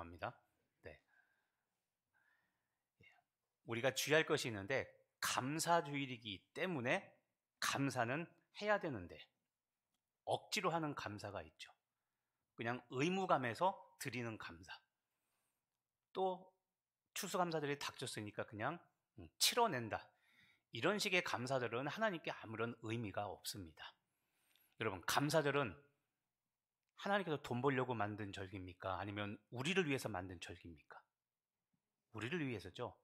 합니다. 네. 우리가 주의할 것이 있는데 감사주일이기 때문에 감사는 해야 되는데 억지로 하는 감사가 있죠. 그냥 의무감에서 드리는 감사. 또 추수감사들이 닥쳤으니까 그냥 치러낸다. 이런 식의 감사들은 하나님께 아무런 의미가 없습니다. 여러분, 감사절은 하나님께서 돈 벌려고 만든 절기입니까? 아니면 우리를 위해서 만든 절기입니까? 우리를 위해서죠.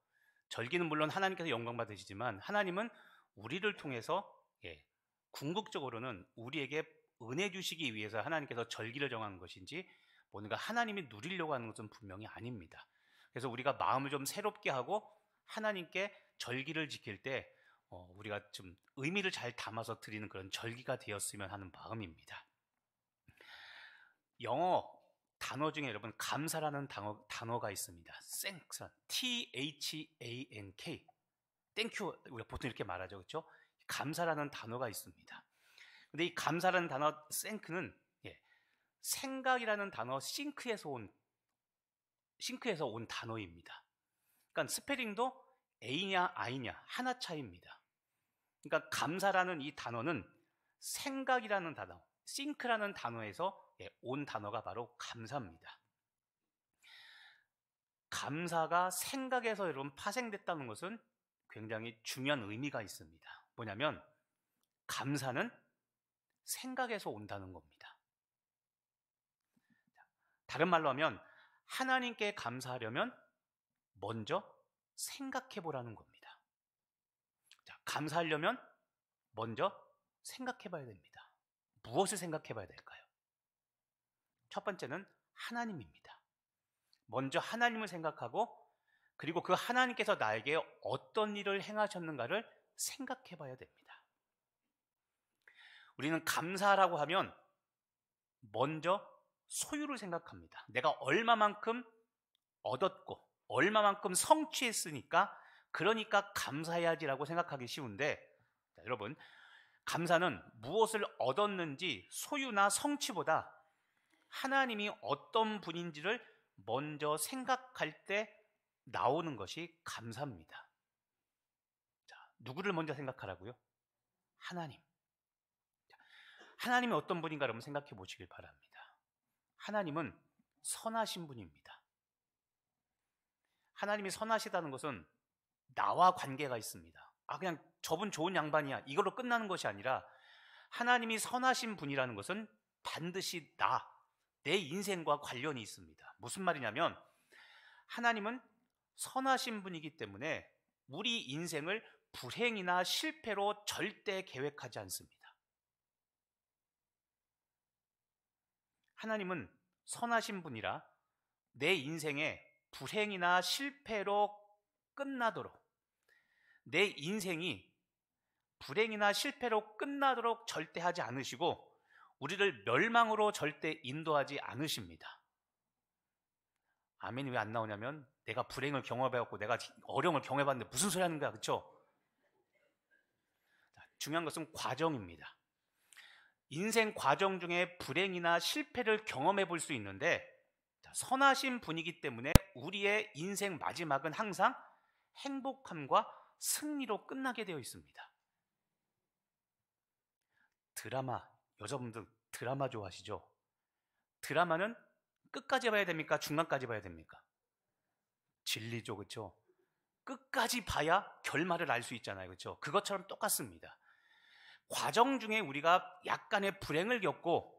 절기는 물론 하나님께서 영광 받으시지만 하나님은 우리를 통해서 궁극적으로는 우리에게 은혜 주시기 위해서 하나님께서 절기를 정한 것인지 뭔가 하나님이 누리려고 하는 것은 분명히 아닙니다. 그래서 우리가 마음을 좀 새롭게 하고 하나님께 절기를 지킬 때 우리가 좀 의미를 잘 담아서 드리는 그런 절기가 되었으면 하는 마음입니다. 영어 단어 중에 여러분 감사라는 단어가 있습니다. thanks, T-H-A-N-K, 땡큐 우리가 보통 이렇게 말하죠, 그렇죠? 감사라는 단어가 있습니다. 근데 이 감사라는 단어 thank는 생각이라는 단어 싱크에서 온 단어입니다. 그러니까 스페링도 A냐 I냐 하나 차이입니다. 그러니까 감사라는 이 단어는 생각이라는 단어, 싱크라는 단어에서 온 단어가 바로 감사입니다. 감사가 생각에서 여러분 파생됐다는 것은 굉장히 중요한 의미가 있습니다. 뭐냐면 감사는 생각에서 온다는 겁니다. 다른 말로 하면 하나님께 감사하려면 먼저 생각해 보라는 겁니다. 자, 감사하려면 먼저 생각해 봐야 됩니다. 무엇을 생각해 봐야 될까요? 첫 번째는 하나님입니다. 먼저 하나님을 생각하고 그리고 그 하나님께서 나에게 어떤 일을 행하셨는가를 생각해 봐야 됩니다. 우리는 감사라고 하면 먼저 소유를 생각합니다. 내가 얼마만큼 얻었고 얼마만큼 성취했으니까 그러니까 감사해야지라고 생각하기 쉬운데 자, 여러분 감사는 무엇을 얻었는지 소유나 성취보다 하나님이 어떤 분인지를 먼저 생각할 때 나오는 것이 감사입니다. 자, 누구를 먼저 생각하라고요? 하나님. 자, 하나님이 어떤 분인가 여러분 생각해 보시길 바랍니다. 하나님은 선하신 분입니다. 하나님이 선하시다는 것은 나와 관계가 있습니다. 그냥 저분 좋은 양반이야 이걸로 끝나는 것이 아니라 하나님이 선하신 분이라는 것은 반드시 내 인생과 관련이 있습니다. 무슨 말이냐면 하나님은 선하신 분이기 때문에 우리 인생을 불행이나 실패로 절대 계획하지 않습니다. 하나님은 선하신 분이라 내 인생에 불행이나 실패로 끝나도록 내 인생이 불행이나 실패로 끝나도록 절대 하지 않으시고 우리를 멸망으로 절대 인도하지 않으십니다. 아멘이 왜 안 나오냐면 내가 불행을 경험해봤고 내가 어려움을 경험해봤는데 무슨 소리 하는 거야, 그렇죠? 중요한 것은 과정입니다. 인생 과정 중에 불행이나 실패를 경험해 볼 수 있는데 선하신 분이기 때문에 우리의 인생 마지막은 항상 행복함과 승리로 끝나게 되어 있습니다. 드라마, 여자분들 드라마 좋아하시죠? 드라마는 끝까지 봐야 됩니까? 중간까지 봐야 됩니까? 진리죠, 그렇죠? 끝까지 봐야 결말을 알 수 있잖아요, 그렇죠? 그것처럼 똑같습니다. 과정 중에 우리가 약간의 불행을 겪고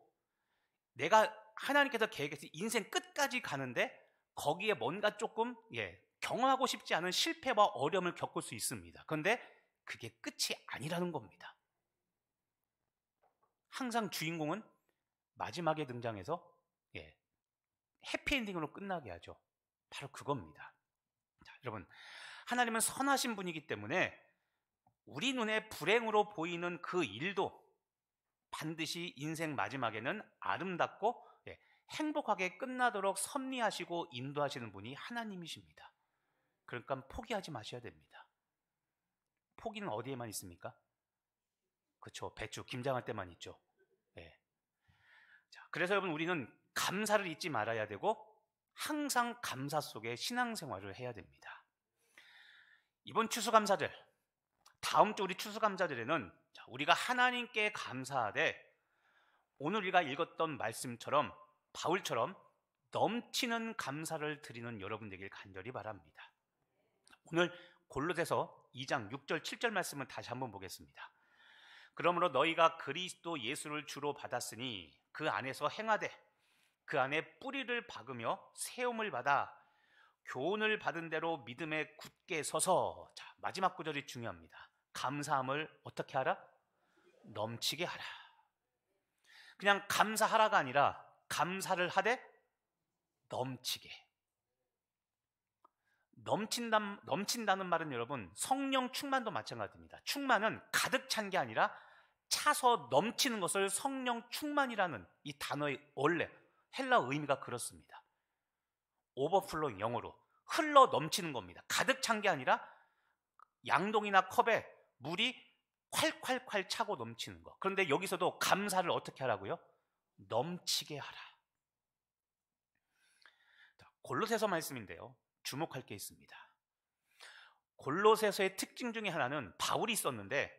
내가 하나님께서 계획해서 인생 끝까지 가는데 거기에 뭔가 조금 경험하고 싶지 않은 실패와 어려움을 겪을 수 있습니다. 그런데 그게 끝이 아니라는 겁니다. 항상 주인공은 마지막에 등장해서 해피엔딩으로 끝나게 하죠. 바로 그겁니다. 자, 여러분 하나님은 선하신 분이기 때문에 우리 눈에 불행으로 보이는 그 일도 반드시 인생 마지막에는 아름답고 행복하게 끝나도록 섭리하시고 인도하시는 분이 하나님이십니다. 그러니까 포기하지 마셔야 됩니다. 포기는 어디에만 있습니까? 그렇죠. 배추, 김장할 때만 있죠. 자, 그래서 여러분 우리는 감사를 잊지 말아야 되고 항상 감사 속에 신앙생활을 해야 됩니다. 이번 추수감사절, 다음 주 우리 추수감사절에는 우리가 하나님께 감사하되 오늘 우리가 읽었던 말씀처럼 바울처럼 넘치는 감사를 드리는 여러분 되길 간절히 바랍니다. 오늘 골로새서 2장 6절 7절 말씀을 다시 한번 보겠습니다. 그러므로 너희가 그리스도 예수를 주로 받았으니 그 안에서 행하되 그 안에 뿌리를 박으며 세움을 받아 교훈을 받은 대로 믿음에 굳게 서서, 자, 마지막 구절이 중요합니다. 감사함을 어떻게 하라? 넘치게 하라. 그냥 감사하라가 아니라 감사를 하되 넘치게. 넘친다는 말은 여러분 성령 충만도 마찬가지입니다. 충만은 가득 찬 게 아니라 차서 넘치는 것을 성령 충만이라는 이 단어의 원래 헬라 의미가 그렇습니다. 오버플로잉, 영어로 흘러 넘치는 겁니다. 가득 찬 게 아니라 양동이나 컵에 물이 콸콸콸 차고 넘치는 거. 그런데 여기서도 감사를 어떻게 하라고요? 넘치게 하라. 골로새서 말씀인데요, 주목할 게 있습니다. 골로새서의 특징 중에 하나는 바울이 썼는데,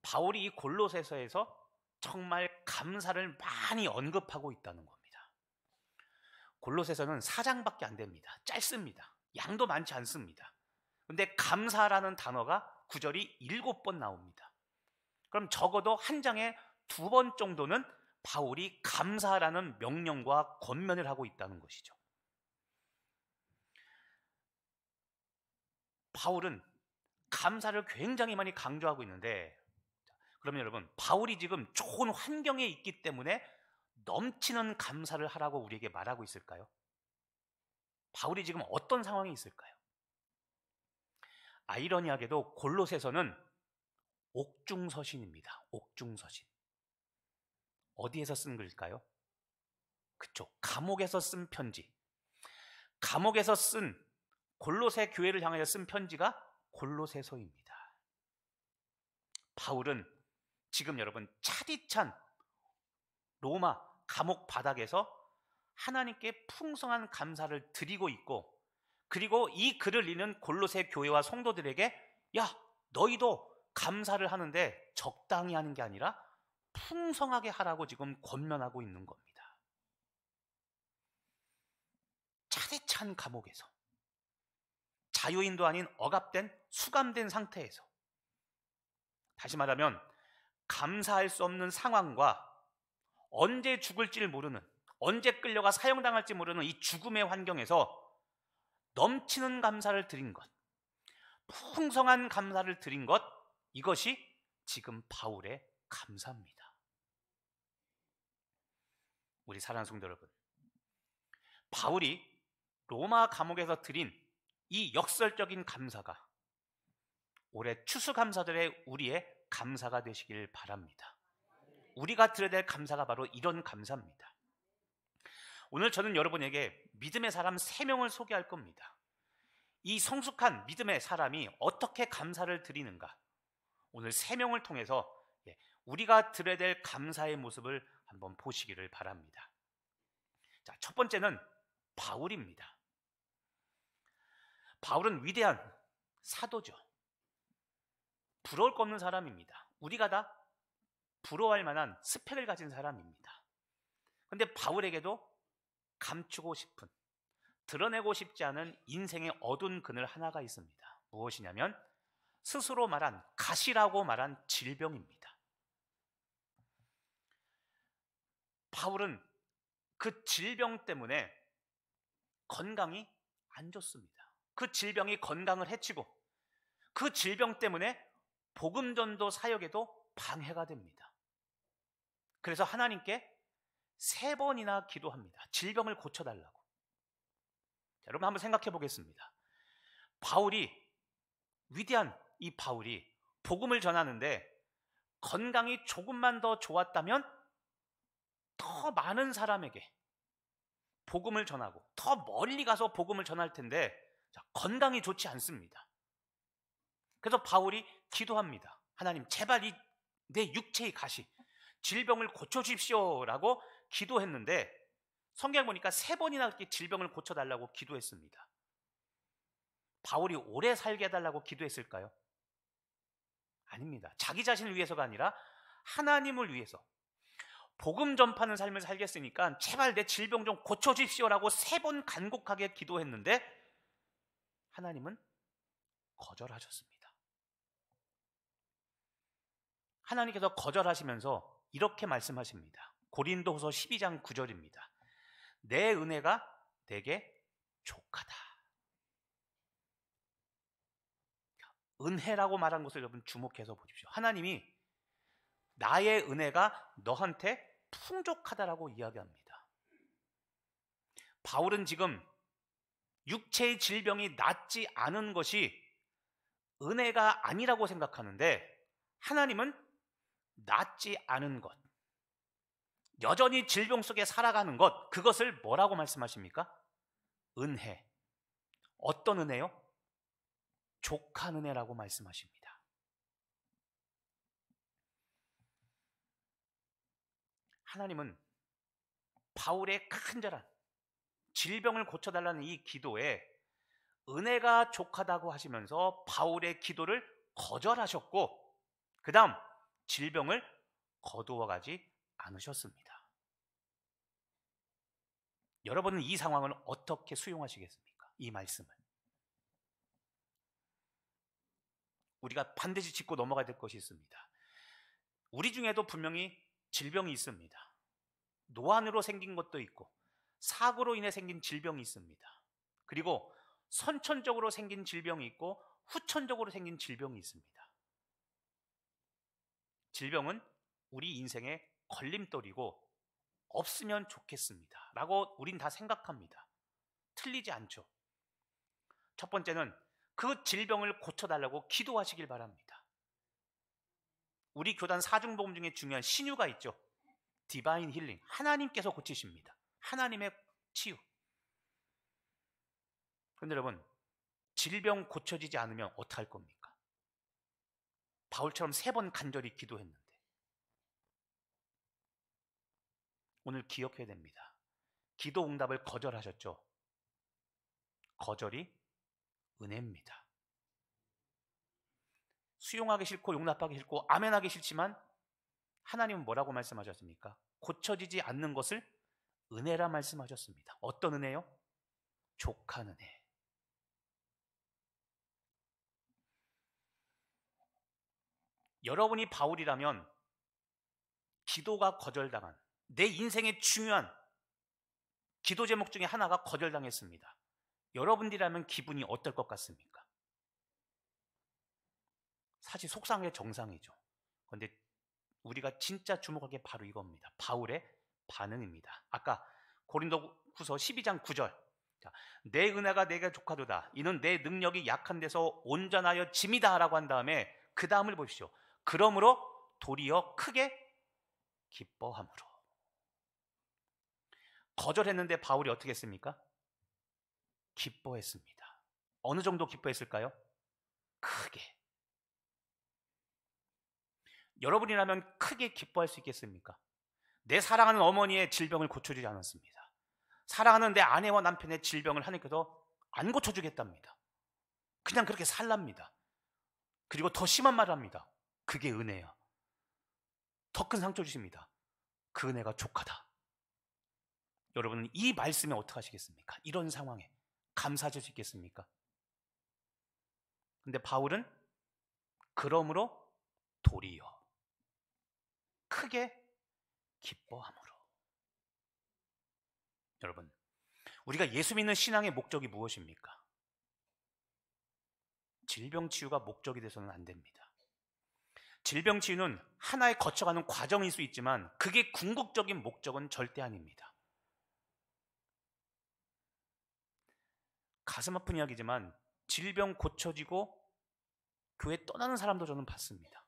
바울이 이 골로새서에서 정말 감사를 많이 언급하고 있다는 겁니다. 골로새서는 4장밖에 안 됩니다. 짧습니다. 양도 많지 않습니다. 근데 감사라는 단어가 구절이 7번 나옵니다. 그럼 적어도 한 장에 2번 정도는 바울이 감사라는 명령과 권면을 하고 있다는 것이죠. 바울은 감사를 굉장히 많이 강조하고 있는데, 그러면 여러분, 바울이 지금 좋은 환경에 있기 때문에 넘치는 감사를 하라고 우리에게 말하고 있을까요? 바울이 지금 어떤 상황에 있을까요? 아이러니하게도 골로새서는 옥중서신입니다. 옥중서신. 어디에서 쓴 글일까요? 그쪽, 감옥에서 쓴 편지. 감옥에서 쓴, 골로새 교회를 향하여 쓴 편지가 골로새서입니다. 바울은 지금 여러분 차디찬 로마 감옥 바닥에서 하나님께 풍성한 감사를 드리고 있고, 그리고 이 글을 읽는 골로새 교회와 성도들에게, 야, 너희도 감사를 하는데 적당히 하는 게 아니라 풍성하게 하라고 지금 권면하고 있는 겁니다. 차디찬 감옥에서, 자유인도 아닌 억압된, 수감된 상태에서, 다시 말하면 감사할 수 없는 상황과 언제 죽을지를 모르는, 언제 끌려가 사형당할지 모르는 이 죽음의 환경에서 넘치는 감사를 드린 것, 풍성한 감사를 드린 것, 이것이 지금 바울의 감사입니다. 우리 사랑하는 성도 여러분, 바울이 로마 감옥에서 드린 이 역설적인 감사가 올해 추수감사절의 우리의 감사가 되시길 바랍니다. 우리가 드려야 될 감사가 바로 이런 감사입니다. 오늘 저는 여러분에게 믿음의 사람 3명을 소개할 겁니다. 이 성숙한 믿음의 사람이 어떻게 감사를 드리는가, 오늘 3명을 통해서 우리가 드려야 될 감사의 모습을 한번 보시기를 바랍니다. 자, 첫 번째는 바울입니다. 바울은 위대한 사도죠. 부러울 거 없는 사람입니다. 우리가 다 부러워할 만한 스펙을 가진 사람입니다. 그런데 바울에게도 감추고 싶은, 드러내고 싶지 않은 인생의 어두운 그늘 하나가 있습니다. 무엇이냐면 스스로 말한, 가시라고 말한 질병입니다. 바울은 그 질병 때문에 건강이 안 좋습니다. 그 질병이 건강을 해치고 그 질병 때문에 복음전도 사역에도 방해가 됩니다. 그래서 하나님께 3번이나 기도합니다. 질병을 고쳐달라고. 자, 여러분 한번 생각해 보겠습니다. 바울이, 위대한 이 바울이 복음을 전하는데 건강이 조금만 더 좋았다면 더 많은 사람에게 복음을 전하고 더 멀리 가서 복음을 전할 텐데, 자, 건강이 좋지 않습니다. 그래서 바울이 기도합니다. 하나님, 제발 내 육체의 가시, 질병을 고쳐주십시오 라고 기도했는데, 성경에 보니까 3번이나 그렇게 질병을 고쳐달라고 기도했습니다. 바울이 오래 살게 해달라고 기도했을까요? 아닙니다. 자기 자신을 위해서가 아니라 하나님을 위해서 복음 전파하는 삶을 살겠으니까 제발 내 질병 좀 고쳐주십시오라고 3번 간곡하게 기도했는데 하나님은 거절하셨습니다. 하나님께서 거절하시면서 이렇게 말씀하십니다. 고린도후서 12장 9절입니다. 내 은혜가 내게 족하다. 은혜라고 말한 것을 여러분 주목해서 보십시오. 하나님이 나의 은혜가 너한테 풍족하다라고 이야기합니다. 바울은 지금 육체의 질병이 낫지 않은 것이 은혜가 아니라고 생각하는데 하나님은 낫지 않은 것, 여전히 질병 속에 살아가는 것, 그것을 뭐라고 말씀하십니까? 은혜. 어떤 은혜요? 족한 은혜라고 말씀하십니다. 하나님은 바울의 간절한 질병을 고쳐달라는 이 기도에 은혜가 족하다고 하시면서 바울의 기도를 거절하셨고 그 다음 질병을 거두어가지 않으셨습니다. 여러분은 이 상황을 어떻게 수용하시겠습니까? 이 말씀을. 우리가 반드시 짚고 넘어가야 될 것이 있습니다. 우리 중에도 분명히 질병이 있습니다. 노안으로 생긴 것도 있고 사고로 인해 생긴 질병이 있습니다. 그리고 선천적으로 생긴 질병이 있고 후천적으로 생긴 질병이 있습니다. 질병은 우리 인생의 걸림돌이고 없으면 좋겠습니다 라고 우린 다 생각합니다. 틀리지 않죠. 첫 번째는 그 질병을 고쳐달라고 기도하시길 바랍니다. 우리 교단 사중복음 중에 중요한 신유가 있죠. 디바인 힐링. 하나님께서 고치십니다. 하나님의 치유. 그런데 여러분, 질병 고쳐지지 않으면 어떡할 겁니까? 바울처럼 3번 간절히 기도했는데. 오늘 기억해야 됩니다. 기도 응답을 거절하셨죠. 거절이 은혜입니다. 수용하기 싫고 용납하기 싫고 아멘하기 싫지만 하나님은 뭐라고 말씀하셨습니까? 고쳐지지 않는 것을 은혜라 말씀하셨습니다. 어떤 은혜요? 족한 은혜. 여러분이 바울이라면 기도가 거절당한 내 인생의 중요한 기도 제목 중에 하나가 거절당했습니다. 여러분들이라면 기분이 어떨 것 같습니까? 사실 속상해 정상이죠. 그런데 우리가 진짜 주목할 게 바로 이겁니다. 바울의 반응입니다. 아까 고린도후서 12장 9절. 내 은혜가 내게 족하도다. 이는 내 능력이 약한 데서 온전하여 짐이다 라고 한 다음에 그 다음을 보십시오. 그러므로 도리어 크게 기뻐함으로. 거절했는데 바울이 어떻게 했습니까? 기뻐했습니다. 어느 정도 기뻐했을까요? 크게. 여러분이라면 크게 기뻐할 수 있겠습니까? 내 사랑하는 어머니의 질병을 고쳐주지 않았습니다. 사랑하는 내 아내와 남편의 질병을 하나님께서 안 고쳐주겠답니다. 그냥 그렇게 살랍니다. 그리고 더 심한 말을 합니다. 그게 은혜야. 더 큰 상처 주십니다. 그 은혜가 족하다. 여러분은 이 말씀에 어떻게 하시겠습니까? 이런 상황에 감사하실 수 있겠습니까? 근데 바울은 그러므로 도리어 크게 기뻐함으로. 여러분, 우리가 예수 믿는 신앙의 목적이 무엇입니까? 질병 치유가 목적이 돼서는 안 됩니다. 질병 치유는 하나의 거쳐가는 과정일 수 있지만 그게 궁극적인 목적은 절대 아닙니다. 가슴 아픈 이야기지만 질병 고쳐지고 교회 떠나는 사람도 저는 봤습니다.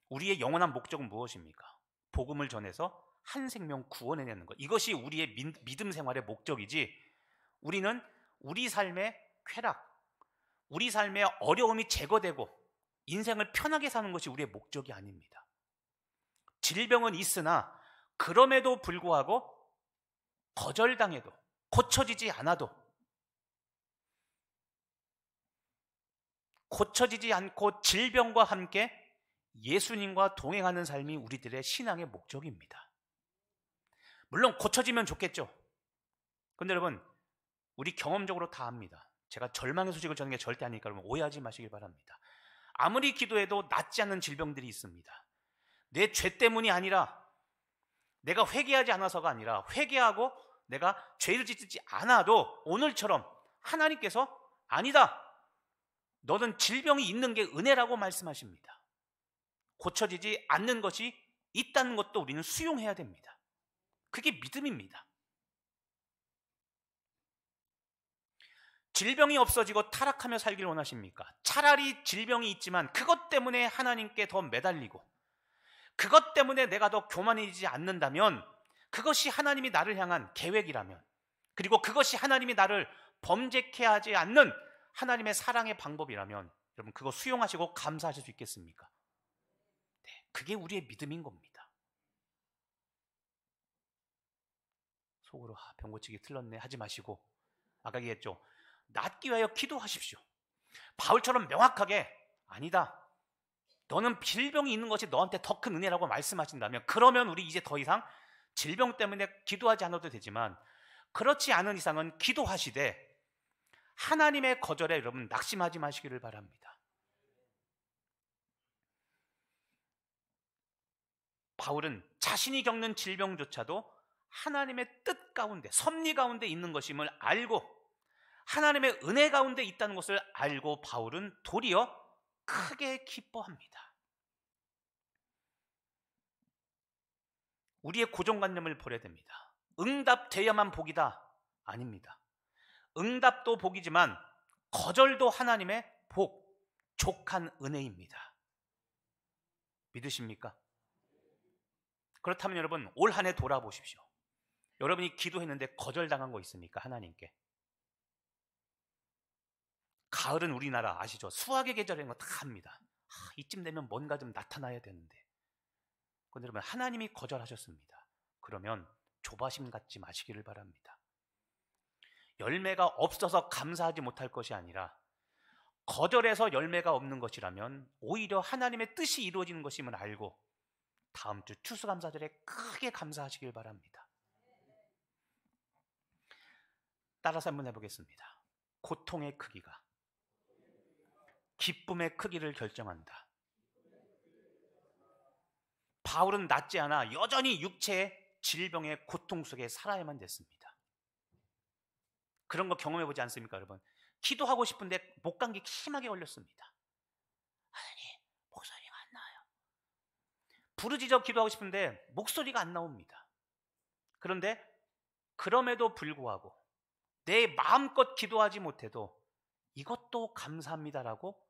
우리의 영원한 목적은 무엇입니까? 복음을 전해서 한 생명 구원해내는 것. 이것이 우리의 믿음 생활의 목적이지 우리는 우리 삶의 쾌락, 우리 삶의 어려움이 제거되고 인생을 편하게 사는 것이 우리의 목적이 아닙니다. 질병은 있으나 그럼에도 불구하고 거절당해도, 고쳐지지 않아도, 고쳐지지 않고 질병과 함께 예수님과 동행하는 삶이 우리들의 신앙의 목적입니다. 물론 고쳐지면 좋겠죠. 그런데 여러분, 우리 경험적으로 다 압니다. 제가 절망의 소식을 전하는 게 절대 아니니까 여러분 오해하지 마시길 바랍니다. 아무리 기도해도 낫지 않는 질병들이 있습니다. 내 죄 때문이 아니라, 내가 회개하지 않아서가 아니라, 회개하고 내가 죄를 짓지 않아도 오늘처럼 하나님께서 아니다, 너는 질병이 있는 게 은혜라고 말씀하십니다. 고쳐지지 않는 것이 있다는 것도 우리는 수용해야 됩니다. 그게 믿음입니다. 질병이 없어지고 타락하며 살길 원하십니까? 차라리 질병이 있지만 그것 때문에 하나님께 더 매달리고, 그것 때문에 내가 더 교만해지지 않는다면, 그것이 하나님이 나를 향한 계획이라면, 그리고 그것이 하나님이 나를 범죄케 하지 않는 하나님의 사랑의 방법이라면, 여러분 그거 수용하시고 감사하실 수 있겠습니까? 네, 그게 우리의 믿음인 겁니다. 속으로 병 고치기 틀렸네 하지 마시고, 아까 얘기했죠, 낫기 위하여 기도하십시오. 바울처럼 명확하게 아니다, 너는 질병이 있는 것이 너한테 더 큰 은혜라고 말씀하신다면, 그러면 우리 이제 더 이상 질병 때문에 기도하지 않아도 되지만, 그렇지 않은 이상은 기도하시되 하나님의 거절에 여러분 낙심하지 마시기를 바랍니다. 바울은 자신이 겪는 질병조차도 하나님의 뜻 가운데, 섭리 가운데 있는 것임을 알고, 하나님의 은혜 가운데 있다는 것을 알고 바울은 도리어 크게 기뻐합니다. 우리의 고정관념을 버려야 됩니다. 응답돼야만 복이다, 아닙니다. 응답도 복이지만 거절도 하나님의 복, 족한 은혜입니다. 믿으십니까? 그렇다면 여러분 올 한 해 돌아보십시오. 여러분이 기도했는데 거절당한 거 있습니까? 하나님께. 가을은 우리나라 아시죠? 수학의 계절인 거 다 합니다. 이쯤 되면 뭔가 좀 나타나야 되는데, 그런데 여러분 하나님이 거절하셨습니다. 그러면 조바심 갖지 마시기를 바랍니다. 열매가 없어서 감사하지 못할 것이 아니라, 거절해서 열매가 없는 것이라면 오히려 하나님의 뜻이 이루어지는 것임을 알고 다음 주 추수감사절에 크게 감사하시길 바랍니다. 따라서 한번 해보겠습니다. 고통의 크기가 기쁨의 크기를 결정한다. 바울은 낫지 않아 여전히 육체의 질병의 고통 속에 살아야만 됐습니다. 그런 거 경험해보지 않습니까, 여러분? 기도하고 싶은데 목감기 심하게 걸렸습니다. 하나님, 목소리가 안 나와요. 부르짖어 기도하고 싶은데 목소리가 안 나옵니다. 그런데 그럼에도 불구하고 내 마음껏 기도하지 못해도 이것도 감사합니다라고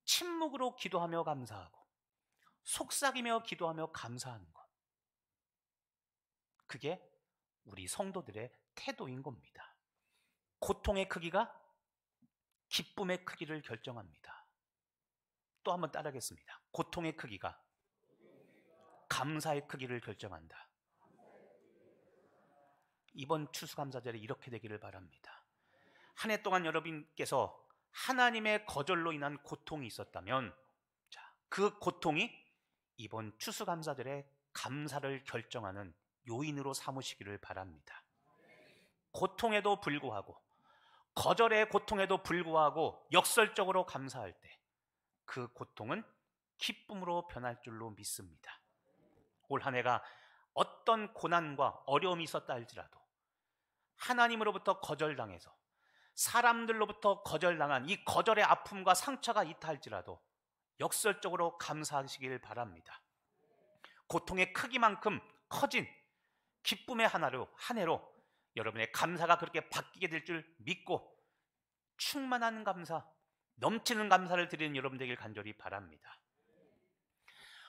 침묵으로 기도하며 감사하고, 속삭이며 기도하며 감사하는 것, 그게 우리 성도들의 태도인 겁니다. 고통의 크기가 기쁨의 크기를 결정합니다. 또 한번 따라하겠습니다. 고통의 크기가 감사의 크기를 결정한다. 이번 추수감사절에 이렇게 되기를 바랍니다. 한 해 동안 여러분께서 하나님의 거절로 인한 고통이 있었다면, 그 고통이 이번 추수감사절에 감사를 결정하는 요인으로 삼으시기를 바랍니다. 고통에도 불구하고, 거절의 고통에도 불구하고 역설적으로 감사할 때 그 고통은 기쁨으로 변할 줄로 믿습니다. 올 한 해가 어떤 고난과 어려움이 있었다 할지라도, 하나님으로부터 거절당해서 사람들로부터 거절당한 이 거절의 아픔과 상처가 있다 할지라도 역설적으로 감사하시길 바랍니다. 고통의 크기만큼 커진 기쁨의 한 해로 여러분의 감사가 그렇게 바뀌게 될 줄 믿고 충만한 감사, 넘치는 감사를 드리는 여러분 되길 간절히 바랍니다.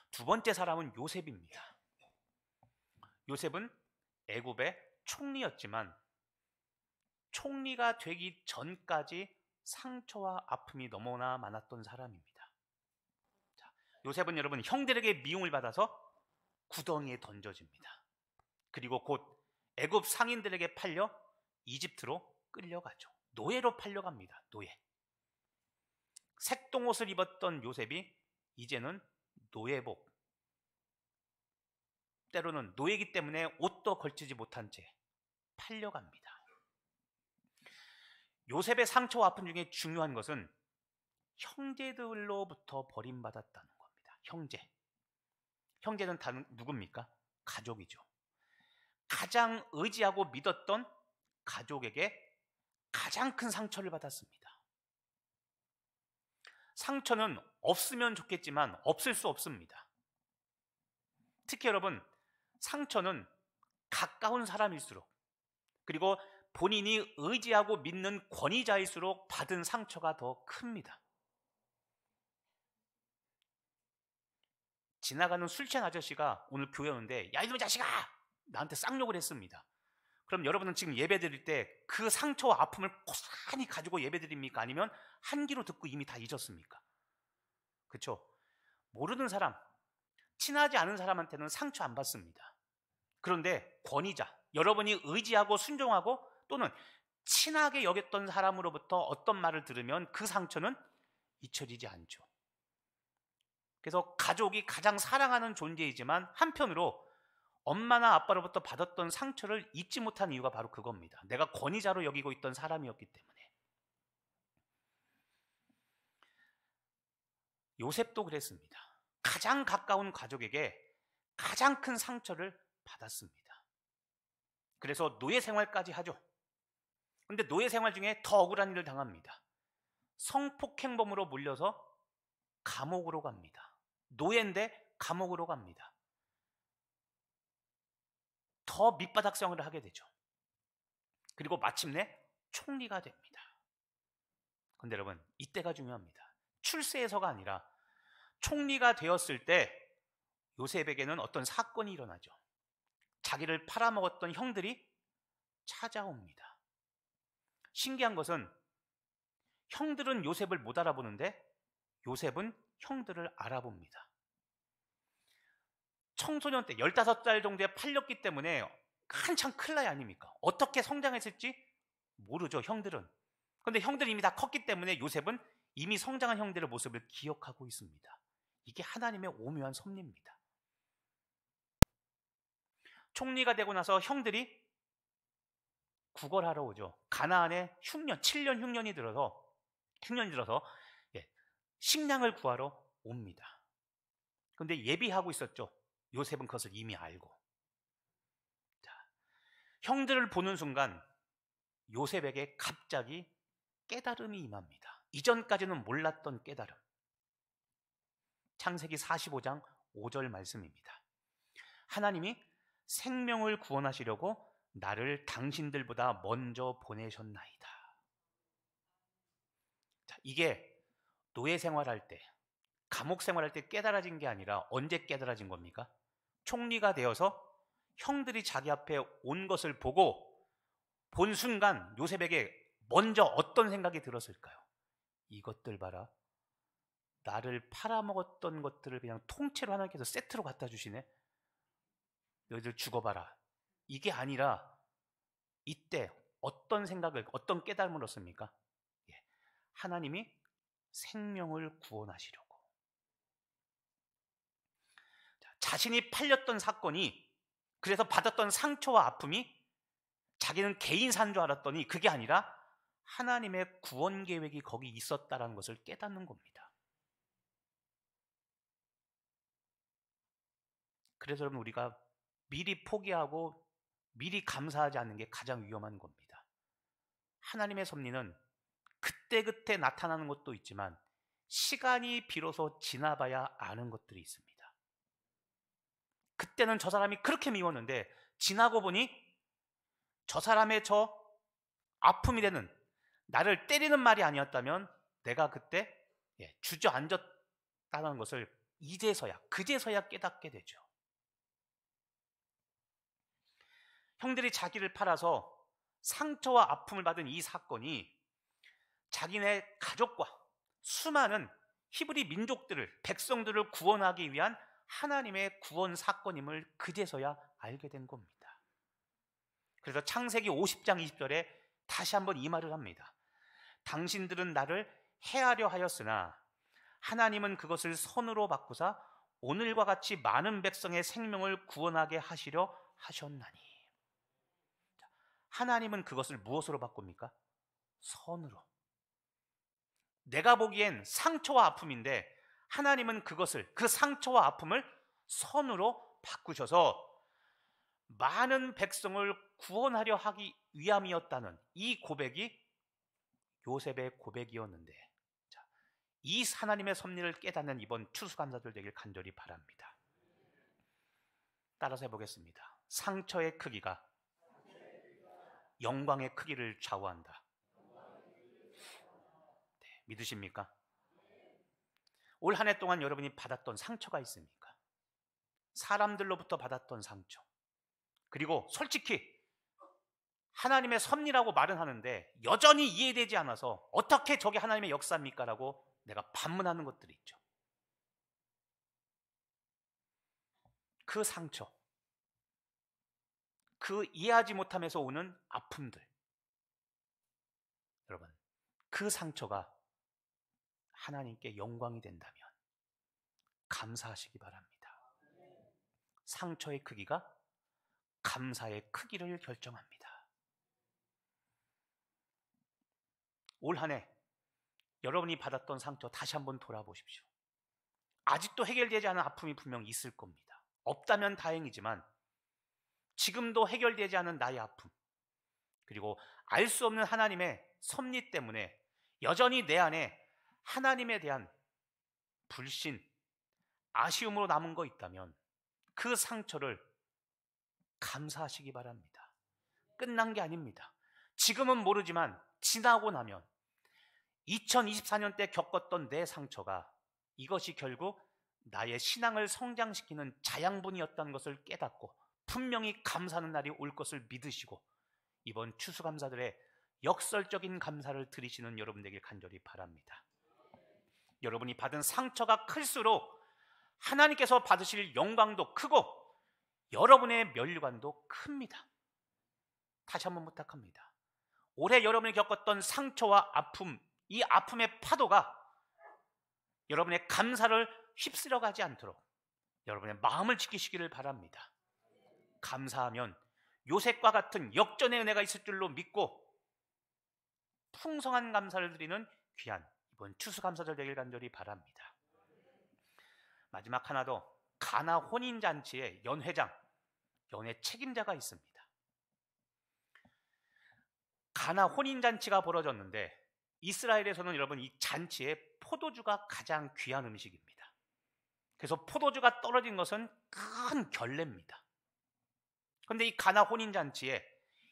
두 번째 사람은 요셉입니다. 요셉은 애굽의 총리였지만 총리가 되기 전까지 상처와 아픔이 너무나 많았던 사람입니다. 요셉은 여러분 형들에게 미움을 받아서 구덩이에 던져집니다. 그리고 곧 애굽 상인들에게 팔려 이집트로 끌려가죠. 노예로 팔려갑니다. 노예. 색동옷을 입었던 요셉이 이제는 노예복, 때로는 노예이기 때문에 옷도 걸치지 못한 채 팔려갑니다. 요셉의 상처와 아픔 중에 중요한 것은 형제들로부터 버림받았다는 겁니다. 형제는 다 누굽니까? 가족이죠. 가장 의지하고 믿었던 가족에게 가장 큰 상처를 받았습니다. 상처는 없으면 좋겠지만 없을 수 없습니다. 특히 여러분, 상처는 가까운 사람일수록, 그리고 본인이 의지하고 믿는 권위자일수록 받은 상처가 더 큽니다. 지나가는 술 취한 아저씨가 오늘 교회 오는데, 야 이놈의 자식아! 나한테 쌍욕을 했습니다. 그럼 여러분은 지금 예배 드릴 때 그 상처와 아픔을 고스란히 가지고 예배 드립니까? 아니면 한 귀로 듣고 이미 다 잊었습니까? 그렇죠? 모르는 사람, 친하지 않은 사람한테는 상처 안 받습니다. 그런데 권위자, 여러분이 의지하고 순종하고 또는 친하게 여겼던 사람으로부터 어떤 말을 들으면 그 상처는 잊혀지지 않죠. 그래서 가족이 가장 사랑하는 존재이지만 한편으로 엄마나 아빠로부터 받았던 상처를 잊지 못한 이유가 바로 그겁니다. 내가 권위자로 여기고 있던 사람이었기 때문에. 요셉도 그랬습니다. 가장 가까운 가족에게 가장 큰 상처를 받았습니다. 그래서 노예 생활까지 하죠. 그런데 노예 생활 중에 더 억울한 일을 당합니다. 성폭행범으로 몰려서 감옥으로 갑니다. 노예인데 감옥으로 갑니다. 더 밑바닥 생활을 하게 되죠. 그리고 마침내 총리가 됩니다. 그런데 여러분, 이때가 중요합니다. 출세에서가 아니라 총리가 되었을 때 요셉에게는 어떤 사건이 일어나죠. 자기를 팔아먹었던 형들이 찾아옵니다. 신기한 것은 형들은 요셉을 못 알아보는데 요셉은 형들을 알아봅니다. 청소년 때 15살 정도에 팔렸기 때문에 한참 클 나이 아닙니까? 어떻게 성장했을지 모르죠, 형들은. 그런데 형들이 이미 다 컸기 때문에 요셉은 이미 성장한 형들의 모습을 기억하고 있습니다. 이게 하나님의 오묘한 섭리입니다. 총리가 되고 나서 형들이 구걸하러 오죠. 가나안에 7년 흉년이 들어서 식량을 구하러 옵니다. 그런데 예비하고 있었죠. 요셉은 그것을 이미 알고. 자, 형들을 보는 순간 요셉에게 갑자기 깨달음이 임합니다. 이전까지는 몰랐던 깨달음. 창세기 45장 5절 말씀입니다. 하나님이 생명을 구원하시려고 나를 당신들보다 먼저 보내셨나이다. 자, 이게 노예 생활할 때, 감옥 생활할 때 깨달아진 게 아니라 언제 깨달아진 겁니까? 총리가 되어서 형들이 자기 앞에 온 것을 보고 본 순간 요셉에게 먼저 어떤 생각이 들었을까요? 이것들 봐라. 나를 팔아먹었던 것들을 그냥 통째로 하나님께서 세트로 갖다 주시네. 너희들 죽어봐라. 이게 아니라 이때 어떤 생각을, 어떤 깨달음을 얻습니까? 하나님이 생명을 구원하시려고. 자신이 팔렸던 사건이, 그래서 받았던 상처와 아픔이 자기는 개인 산 줄 알았더니 그게 아니라 하나님의 구원 계획이 거기 있었다는 것을 깨닫는 겁니다. 그래서 여러분, 우리가 미리 포기하고 미리 감사하지 않는 게 가장 위험한 겁니다. 하나님의 섭리는 그때그때 나타나는 것도 있지만 시간이 비로소 지나봐야 아는 것들이 있습니다. 그때는 저 사람이 그렇게 미웠는데 지나고 보니 저 사람의 저 아픔이 되는, 나를 때리는 말이 아니었다면 내가 그때 주저앉았다는 것을 그제서야 깨닫게 되죠. 형들이 자기를 팔아서 상처와 아픔을 받은 이 사건이 자기네 가족과 수많은 히브리 민족들을, 백성들을 구원하기 위한 하나님의 구원 사건임을 그제서야 알게 된 겁니다. 그래서 창세기 50장 20절에 다시 한번 이 말을 합니다. 당신들은 나를 해하려 하였으나 하나님은 그것을 선으로 바꾸사 오늘과 같이 많은 백성의 생명을 구원하게 하시려 하셨나니. 하나님은 그것을 무엇으로 바꿉니까? 선으로. 내가 보기엔 상처와 아픔인데 하나님은 그것을, 그 상처와 아픔을 선으로 바꾸셔서 많은 백성을 구원하려 하기 위함이었다는 이 고백이 요셉의 고백이었는데, 자, 이 하나님의 섭리를 깨닫는 이번 추수감사절 되길 간절히 바랍니다. 따라서 해보겠습니다. 상처의 크기가 영광의 크기를 좌우한다. 네, 믿으십니까? 올 한 해 동안 여러분이 받았던 상처가 있습니까? 사람들로부터 받았던 상처, 그리고 솔직히 하나님의 섭리라고 말은 하는데 여전히 이해되지 않아서 어떻게 저게 하나님의 역사입니까? 라고 내가 반문하는 것들이 있죠. 그 상처, 그 이해하지 못함에서 오는 아픔들, 여러분, 그 상처가 하나님께 영광이 된다면 감사하시기 바랍니다. 상처의 크기가 감사의 크기를 결정합니다. 올 한 해 여러분이 받았던 상처 다시 한번 돌아보십시오. 아직도 해결되지 않은 아픔이 분명 있을 겁니다. 없다면 다행이지만 지금도 해결되지 않은 나의 아픔, 그리고 알 수 없는 하나님의 섭리 때문에 여전히 내 안에 하나님에 대한 불신, 아쉬움으로 남은 거 있다면 그 상처를 감사하시기 바랍니다. 끝난 게 아닙니다. 지금은 모르지만 지나고 나면 2024년 때 겪었던 내 상처가 이것이 결국 나의 신앙을 성장시키는 자양분이었다는 것을 깨닫고 분명히 감사하는 날이 올 것을 믿으시고 이번 추수감사들의 역설적인 감사를 드리시는 여러분 되길 간절히 바랍니다. 여러분이 받은 상처가 클수록 하나님께서 받으실 영광도 크고 여러분의 면류관도 큽니다. 다시 한번 부탁합니다. 올해 여러분이 겪었던 상처와 아픔, 이 아픔의 파도가 여러분의 감사를 휩쓸어 가지 않도록 여러분의 마음을 지키시기를 바랍니다. 감사하면 요셉과 같은 역전의 은혜가 있을 줄로 믿고 풍성한 감사를 드리는 귀한 이번 추수감사절 되길 간절히 바랍니다. 마지막 하나 더, 가나 혼인잔치의 연회장, 연회 책임자가 있습니다. 가나 혼인잔치가 벌어졌는데 이스라엘에서는 여러분 이 잔치에 포도주가 가장 귀한 음식입니다. 그래서 포도주가 떨어진 것은 큰 결례입니다. 그런데 이 가나 혼인잔치에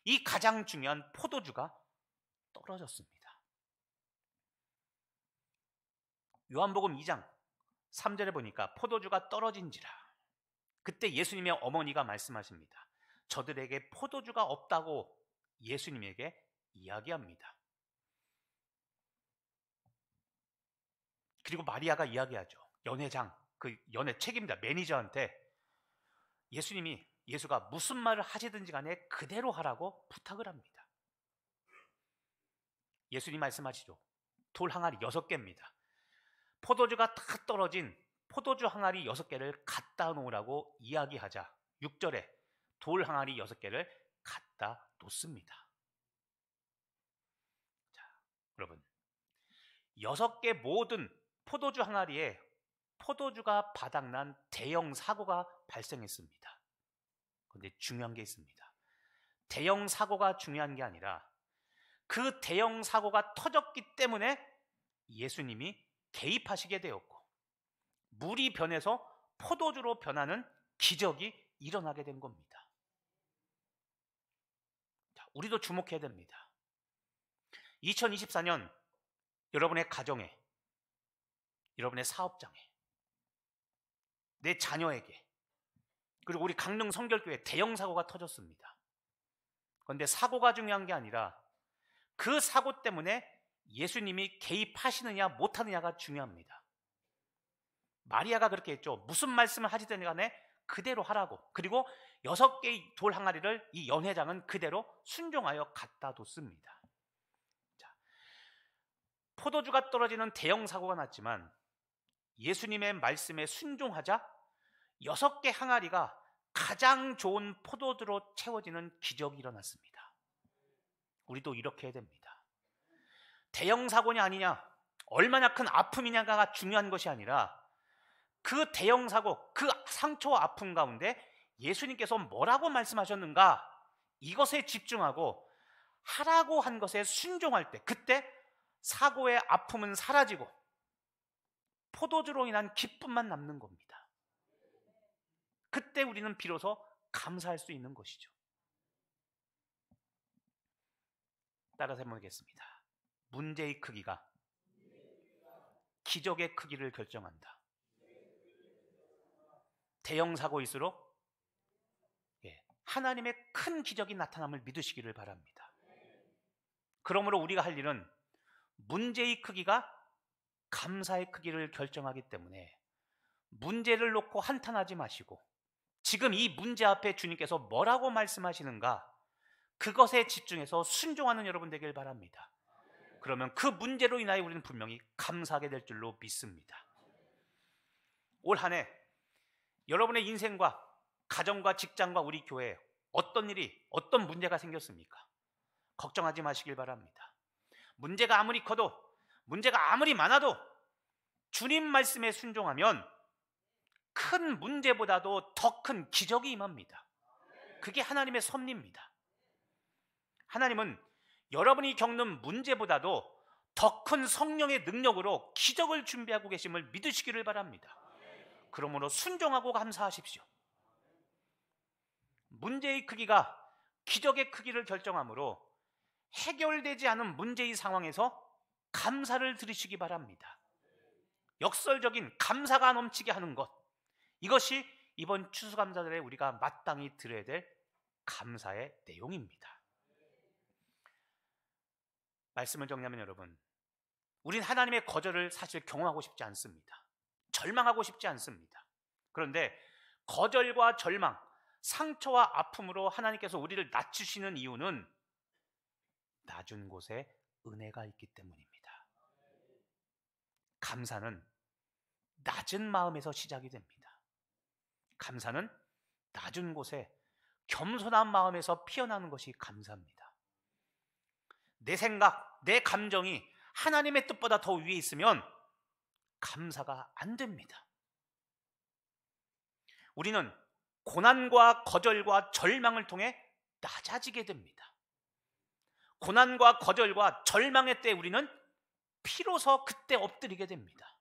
이 가장 중요한 포도주가 떨어졌습니다. 요한복음 2장 3절에 보니까 포도주가 떨어진지라, 그때 예수님의 어머니가 말씀하십니다. 저들에게 포도주가 없다고 예수님에게 이야기합니다. 그리고 마리아가 이야기하죠. 연회장, 그 연회 책임자 매니저한테 예수가 무슨 말을 하시든지 간에 그대로 하라고 부탁을 합니다. 예수님 말씀하시죠. 돌 항아리 6개입니다. 포도주가 다 떨어진 포도주 항아리 6개를 갖다 놓으라고 이야기하자 6절에 돌 항아리 6개를 갖다 놓습니다. 자, 여러분, 6개 모든 포도주 항아리에 포도주가 바닥난 대형 사고가 발생했습니다. 그런데 중요한 게 있습니다. 대형 사고가 중요한 게 아니라 그 대형 사고가 터졌기 때문에 예수님이 개입하시게 되었고 물이 변해서 포도주로 변하는 기적이 일어나게 된 겁니다. 자, 우리도 주목해야 됩니다. 2024년 여러분의 가정에, 여러분의 사업장에, 내 자녀에게, 그리고 우리 강릉 성결교회 대형 사고가 터졌습니다. 그런데 사고가 중요한 게 아니라 그 사고 때문에 예수님이 개입하시느냐 못하느냐가 중요합니다. 마리아가 그렇게 했죠. 무슨 말씀을 하시든 간에 그대로 하라고. 그리고 6개의 돌 항아리를 이 연회장은 그대로 순종하여 갖다 뒀습니다. 자, 포도주가 떨어지는 대형 사고가 났지만 예수님의 말씀에 순종하자 6개 항아리가 가장 좋은 포도주로 채워지는 기적이 일어났습니다. 우리도 이렇게 해야 됩니다. 대형 사고냐 아니냐, 얼마나 큰 아픔이냐가 중요한 것이 아니라 그 대형 사고, 그 상처와 아픔 가운데 예수님께서 뭐라고 말씀하셨는가, 이것에 집중하고 하라고 한 것에 순종할 때, 그때 사고의 아픔은 사라지고 포도주로 인한 기쁨만 남는 겁니다. 그때 우리는 비로소 감사할 수 있는 것이죠. 따라서 해보겠습니다. 문제의 크기가 기적의 크기를 결정한다. 대형 사고일수록 하나님의 큰 기적이 나타남을 믿으시기를 바랍니다. 그러므로 우리가 할 일은 문제의 크기가 감사의 크기를 결정하기 때문에 문제를 놓고 한탄하지 마시고 지금 이 문제 앞에 주님께서 뭐라고 말씀하시는가, 그것에 집중해서 순종하는 여러분 되길 바랍니다. 그러면 그 문제로 인하여 우리는 분명히 감사하게 될 줄로 믿습니다. 올 한 해 여러분의 인생과 가정과 직장과 우리 교회에 어떤 일이, 어떤 문제가 생겼습니까? 걱정하지 마시길 바랍니다. 문제가 아무리 커도, 문제가 아무리 많아도 주님 말씀에 순종하면 큰 문제보다도 더 큰 기적이 임합니다. 그게 하나님의 섭리입니다. 하나님은 여러분이 겪는 문제보다도 더 큰 성령의 능력으로 기적을 준비하고 계심을 믿으시기를 바랍니다. 그러므로 순종하고 감사하십시오. 문제의 크기가 기적의 크기를 결정하므로 해결되지 않은 문제의 상황에서 감사를 드리시기 바랍니다. 역설적인 감사가 넘치게 하는 것, 이것이 이번 추수감사절에 우리가 마땅히 드려야 될 감사의 내용입니다. 말씀을 정리하면 여러분, 우린 하나님의 거절을 사실 경험하고 싶지 않습니다. 절망하고 싶지 않습니다. 그런데 거절과 절망, 상처와 아픔으로 하나님께서 우리를 낮추시는 이유는 낮은 곳에 은혜가 있기 때문입니다. 감사는 낮은 마음에서 시작이 됩니다. 감사는 낮은 곳에 겸손한 마음에서 피어나는 것이 감사입니다. 내 생각, 내 감정이 하나님의 뜻보다 더 위에 있으면 감사가 안 됩니다. 우리는 고난과 거절과 절망을 통해 낮아지게 됩니다. 고난과 거절과 절망의 때 우리는 비로소 그때 엎드리게 됩니다.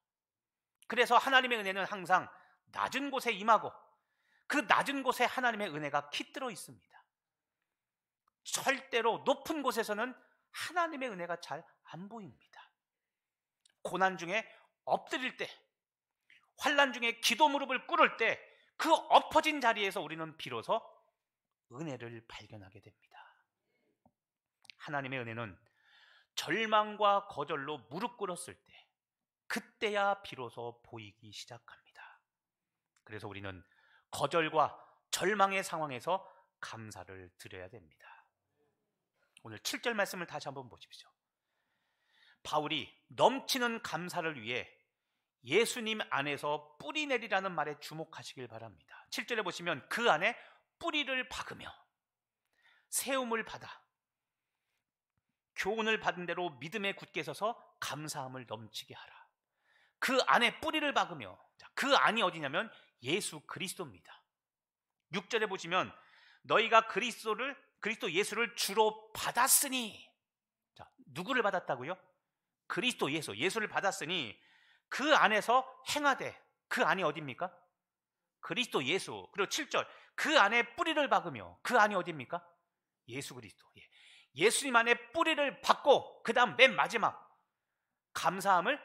그래서 하나님의 은혜는 항상 낮은 곳에 임하고 그 낮은 곳에 하나님의 은혜가 깃들어 있습니다. 절대로 높은 곳에서는 하나님의 은혜가 잘 안 보입니다. 고난 중에 엎드릴 때, 환난 중에 기도 무릎을 꿇을 때 그 엎어진 자리에서 우리는 비로소 은혜를 발견하게 됩니다. 하나님의 은혜는 절망과 거절로 무릎 꿇었을 때, 그때야 비로소 보이기 시작합니다. 그래서 우리는 거절과 절망의 상황에서 감사를 드려야 됩니다. 오늘 7절 말씀을 다시 한번 보십시오. 바울이 넘치는 감사를 위해 예수님 안에서 뿌리 내리라는 말에 주목하시길 바랍니다. 7절에 보시면 그 안에 뿌리를 박으며 세움을 받아 교훈을 받은 대로 믿음에 굳게 서서 감사함을 넘치게 하라. 그 안에 뿌리를 박으며, 그 안이 어디냐면 예수 그리스도입니다. 6절에 보시면 너희가 그리스도 예수를 주로 받았으니, 자, 누구를 받았다고요? 그리스도 예수를 받았으니 그 안에서 행하되, 그 안이 어디입니까? 그리스도 예수. 그리고 7절 그 안에 뿌리를 박으며, 그 안이 어디입니까? 예수 그리스도. 예수님 안에 뿌리를 박고 그 다음 맨 마지막 감사함을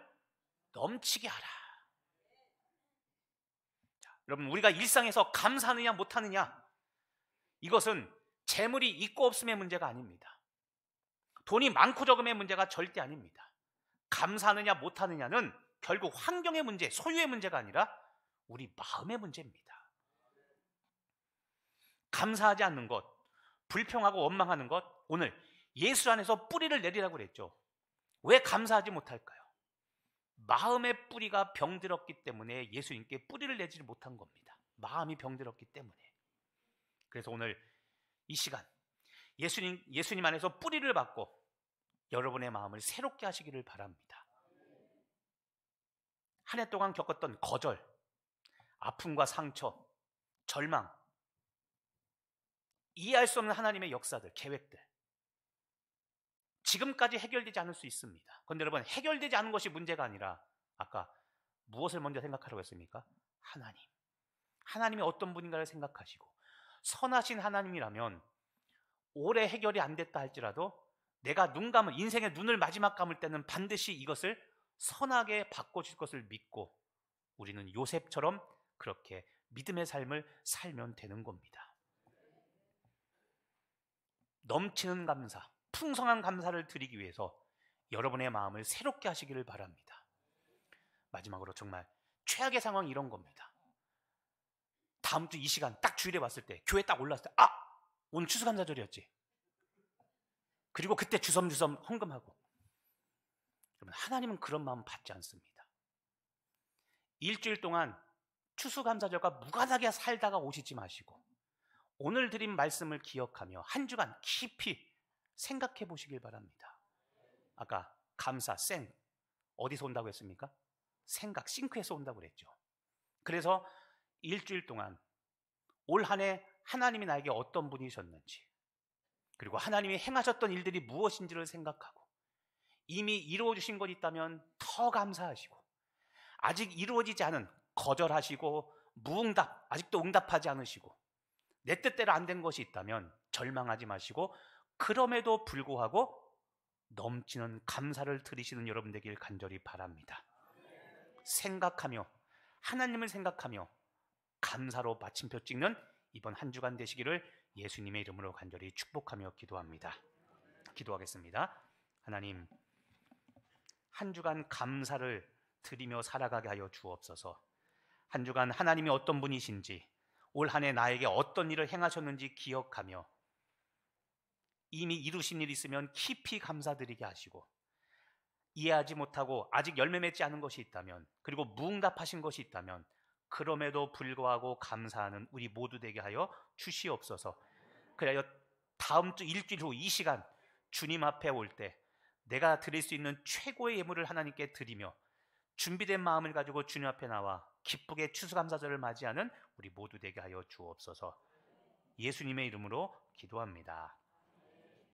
넘치게 하라. 자, 여러분, 우리가 일상에서 감사하느냐 못하느냐, 이것은 재물이 있고 없음의 문제가 아닙니다. 돈이 많고 적음의 문제가 절대 아닙니다. 감사하느냐 못하느냐는 결국 환경의 문제, 소유의 문제가 아니라 우리 마음의 문제입니다. 감사하지 않는 것, 불평하고 원망하는 것, 오늘 예수 안에서 뿌리를 내리라고 그랬죠. 왜 감사하지 못할까요? 마음의 뿌리가 병들었기 때문에 예수님께 뿌리를 내지 못한 겁니다. 마음이 병들었기 때문에. 그래서 오늘 이 시간 예수님 안에서 뿌리를 받고 여러분의 마음을 새롭게 하시기를 바랍니다. 한 해 동안 겪었던 거절, 아픔과 상처, 절망, 이해할 수 없는 하나님의 역사들, 계획들, 지금까지 해결되지 않을 수 있습니다. 그런데 여러분, 해결되지 않은 것이 문제가 아니라 아까 무엇을 먼저 생각하라고 했습니까? 하나님이 어떤 분인가를 생각하시고, 선하신 하나님이라면 오래 해결이 안 됐다 할지라도 내가 인생의 눈을 마지막 감을 때는 반드시 이것을 선하게 바꿔줄 것을 믿고 우리는 요셉처럼 그렇게 믿음의 삶을 살면 되는 겁니다. 넘치는 감사, 풍성한 감사를 드리기 위해서 여러분의 마음을 새롭게 하시기를 바랍니다. 마지막으로 정말 최악의 상황이 이런 겁니다. 다음 주 이 시간 딱 주일에 왔을 때, 교회 딱 올랐을 때, 오늘 추수감사절이었지. 그리고 그때 주섬주섬 헌금하고. 여러분, 하나님은 그런 마음 받지 않습니다. 일주일 동안 추수감사절과 무관하게 살다가 오시지 마시고 오늘 드린 말씀을 기억하며 한 주간 깊이 생각해 보시길 바랍니다. 아까 감사, 어디서 온다고 했습니까? 생각, 싱크에서 온다고 그랬죠. 그래서 일주일 동안 올 한 해 하나님이 나에게 어떤 분이셨는지, 그리고 하나님이 행하셨던 일들이 무엇인지를 생각하고, 이미 이루어주신 것 있다면 더 감사하시고, 아직 이루어지지 않은, 거절하시고 무응답, 아직도 응답하지 않으시고 내 뜻대로 안 된 것이 있다면 절망하지 마시고 그럼에도 불구하고 넘치는 감사를 드리시는 여러분 되길 간절히 바랍니다. 생각하며, 하나님을 생각하며 감사로 마침표 찍는 이번 한 주간 되시기를 예수님의 이름으로 간절히 축복하며 기도합니다. 기도하겠습니다. 하나님, 한 주간 감사를 드리며 살아가게 하여 주옵소서. 한 주간 하나님이 어떤 분이신지, 올 한 해 나에게 어떤 일을 행하셨는지 기억하며 이미 이루신 일이 있으면 깊이 감사드리게 하시고, 이해하지 못하고 아직 열매 맺지 않은 것이 있다면, 그리고 무응답하신 것이 있다면 그럼에도 불구하고 감사하는 우리 모두 되게 하여 주시옵소서. 그래야 다음 주 일주일 후 이 시간 주님 앞에 올 때 내가 드릴 수 있는 최고의 예물을 하나님께 드리며 준비된 마음을 가지고 주님 앞에 나와 기쁘게 추수감사절을 맞이하는 우리 모두 되게 하여 주옵소서. 예수님의 이름으로 기도합니다.